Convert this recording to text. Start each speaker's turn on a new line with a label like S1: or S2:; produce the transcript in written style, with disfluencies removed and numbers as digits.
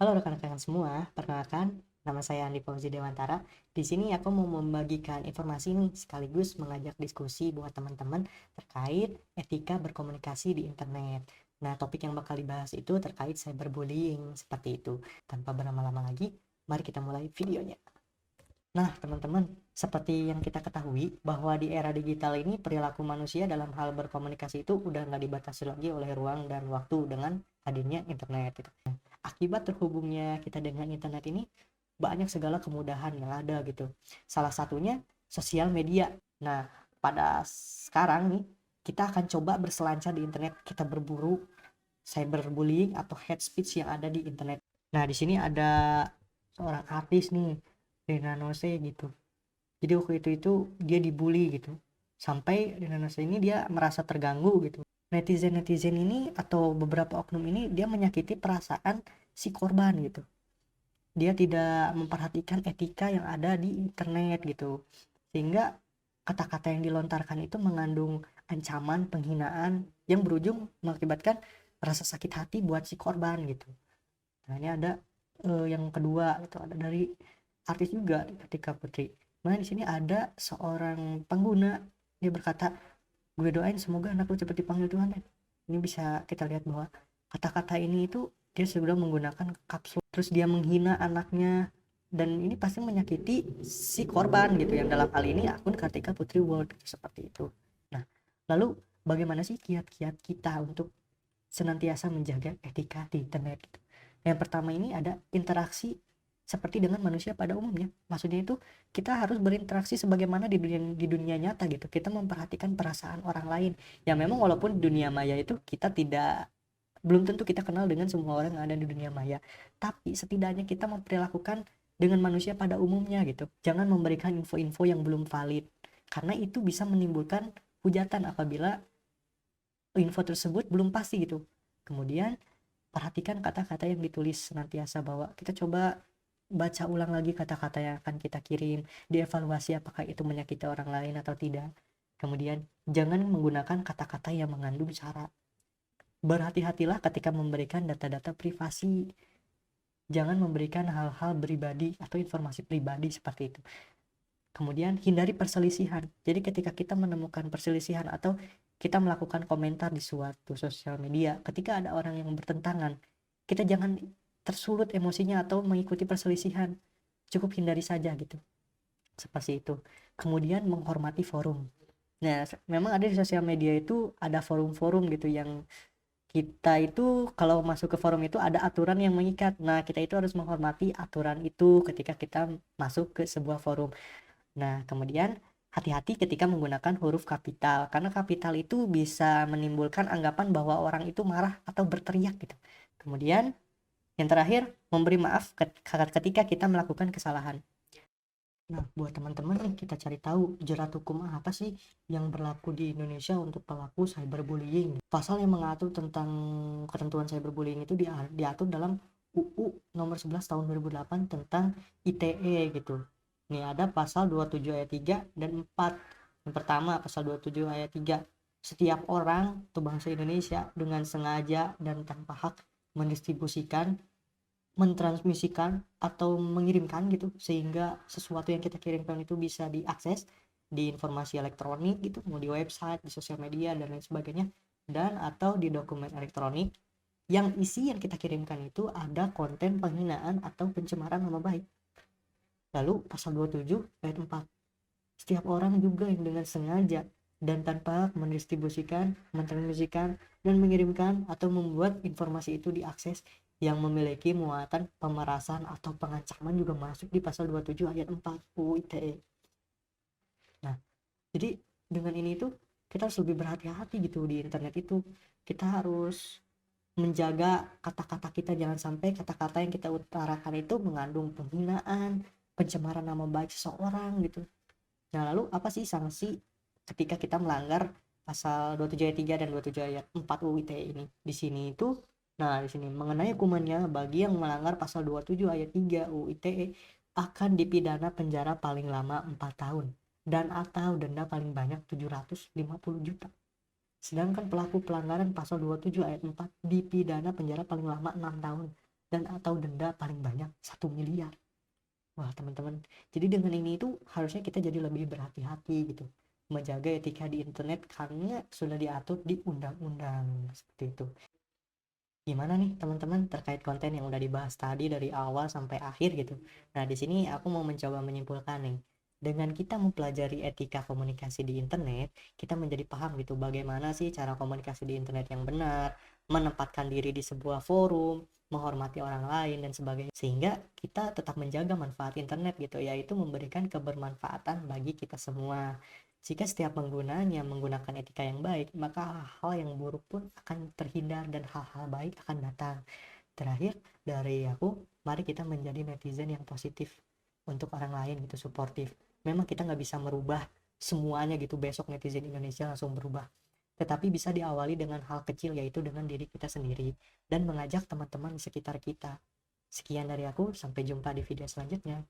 S1: Halo rekan-rekan semua, perkenalkan nama saya Andi Fauzi Dewantara. Di sini aku mau membagikan informasi nih sekaligus mengajak diskusi buat teman-teman terkait etika berkomunikasi di internet. Nah, topik yang bakal dibahas itu terkait cyberbullying seperti itu. Tanpa berlama-lama lagi, mari kita mulai videonya. Nah, teman-teman, seperti yang kita ketahui bahwa di era digital ini perilaku manusia dalam hal berkomunikasi itu udah nggak dibatasi lagi oleh ruang dan waktu dengan hadirnya internet gitu. Akibat terhubungnya kita dengan internet ini banyak segala kemudahan yang ada gitu. Salah satunya sosial media. Nah, pada sekarang nih kita akan coba berselancar di internet, kita berburu cyberbullying atau hate speech yang ada di internet. Nah, di sini ada seorang artis nih, Rina Nose gitu. Jadi waktu itu dia dibully gitu. Sampai Rina Nose ini dia merasa terganggu gitu. Netizen-netizen ini atau beberapa oknum ini dia menyakiti perasaan si korban gitu. Dia tidak memperhatikan etika yang ada di internet gitu. Sehingga kata-kata yang dilontarkan itu mengandung ancaman, penghinaan yang berujung mengakibatkan rasa sakit hati buat si korban gitu. Nah, ini ada yang kedua itu ada dari artis juga ketika Putri. Nah, di sini ada seorang pengguna, dia berkata, gue doain semoga anak lu cepat dipanggil Tuhan ya. Ini bisa kita lihat bahwa kata-kata ini itu dia sudah menggunakan kapsul, terus dia menghina anaknya, dan ini pasti menyakiti si korban gitu, yang dalam hal ini akun Kartika Putri World gitu, seperti itu. Nah, lalu bagaimana sih kiat-kiat kita untuk senantiasa menjaga etika di internet gitu? Yang pertama ini ada interaksi seperti dengan manusia pada umumnya. Maksudnya itu kita harus berinteraksi sebagaimana di dunia nyata gitu. Kita memperhatikan perasaan orang lain. Ya memang walaupun di dunia maya itu kita tidak, belum tentu kita kenal dengan semua orang yang ada di dunia maya. Tapi setidaknya kita memperlakukan dengan manusia pada umumnya gitu. Jangan memberikan info-info yang belum valid. Karena itu bisa menimbulkan hujatan apabila info tersebut belum pasti gitu. Kemudian perhatikan kata-kata yang ditulis senantiasa, bahwa kita coba baca ulang lagi kata-kata yang akan kita kirim, dievaluasi apakah itu menyakiti orang lain atau tidak. Kemudian jangan menggunakan kata-kata yang mengandung syarat. Berhati-hatilah ketika memberikan data-data privasi. Jangan memberikan hal-hal pribadi atau informasi pribadi seperti itu. Kemudian hindari perselisihan. Jadi ketika kita menemukan perselisihan atau kita melakukan komentar di suatu sosial media, ketika ada orang yang bertentangan, kita jangan tersulut emosinya atau mengikuti perselisihan. Cukup hindari saja gitu. Seperti itu. Kemudian menghormati forum. Nah, memang ada di sosial media itu ada forum-forum gitu yang kita itu kalau masuk ke forum itu ada aturan yang mengikat. Nah, kita itu harus menghormati aturan itu ketika kita masuk ke sebuah forum. Nah, kemudian hati-hati ketika menggunakan huruf kapital, karena kapital itu bisa menimbulkan anggapan bahwa orang itu marah atau berteriak gitu. Kemudian yang terakhir, memberi maaf ketika kita melakukan kesalahan. Nah, buat teman-teman nih, kita cari tahu jerat hukum apa sih yang berlaku di Indonesia untuk pelaku cyberbullying. Pasal yang mengatur tentang ketentuan cyberbullying itu diatur dalam UU nomor 11 tahun 2008 tentang ITE gitu. Nih ada pasal 27 ayat 3 dan 4. Yang pertama pasal 27 ayat 3. Setiap orang atau bangsa Indonesia dengan sengaja dan tanpa hak mendistribusikan, mentransmisikan atau mengirimkan gitu sehingga sesuatu yang kita kirimkan itu bisa diakses di informasi elektronik gitu, mau di website, di sosial media dan lain sebagainya, dan atau di dokumen elektronik yang isi yang kita kirimkan itu ada konten penghinaan atau pencemaran nama baik. Lalu pasal 27 ayat 4, setiap orang juga yang dengan sengaja dan tanpa mendistribusikan, mentransmisikan, dan mengirimkan atau membuat informasi itu diakses yang memiliki muatan pemerasan atau pengancaman juga masuk di pasal 27 ayat 4 UU ITE. Nah, jadi dengan ini tuh kita harus lebih berhati-hati gitu di internet itu. Kita harus menjaga kata-kata kita, jangan sampai kata-kata yang kita utarakan itu mengandung penghinaan, pencemaran nama baik seseorang gitu. Nah, lalu apa sih sanksi ketika kita melanggar pasal 27 ayat 3 dan 27 ayat 4 UU ITE ini? Di sini itu, nah di sini mengenai hukumannya bagi yang melanggar pasal 27 ayat 3 UU ITE akan dipidana penjara paling lama 4 tahun dan atau denda paling banyak 750 juta. Sedangkan pelaku pelanggaran pasal 27 ayat 4 dipidana penjara paling lama 6 tahun dan atau denda paling banyak 1 miliar. Wah teman-teman, jadi dengan ini itu harusnya kita jadi lebih berhati-hati gitu, menjaga etika di internet karena sudah diatur di undang-undang seperti itu. Gimana nih teman-teman terkait konten yang udah dibahas tadi dari awal sampai akhir gitu. Nah, di sini aku mau mencoba menyimpulkan nih. Dengan kita mempelajari etika komunikasi di internet, kita menjadi paham gitu bagaimana sih cara komunikasi di internet yang benar, menempatkan diri di sebuah forum, menghormati orang lain dan sebagainya. Sehingga kita tetap menjaga manfaat internet gitu, yaitu memberikan kebermanfaatan bagi kita semua. Jika setiap penggunanya menggunakan etika yang baik, maka hal-hal yang buruk pun akan terhindar dan hal-hal baik akan datang. Terakhir, dari aku, mari kita menjadi netizen yang positif untuk orang lain gitu, suportif. Memang kita nggak bisa merubah semuanya gitu, besok netizen Indonesia langsung berubah. Tetapi bisa diawali dengan hal kecil, yaitu dengan diri kita sendiri, dan mengajak teman-teman di sekitar kita. Sekian dari aku, sampai jumpa di video selanjutnya.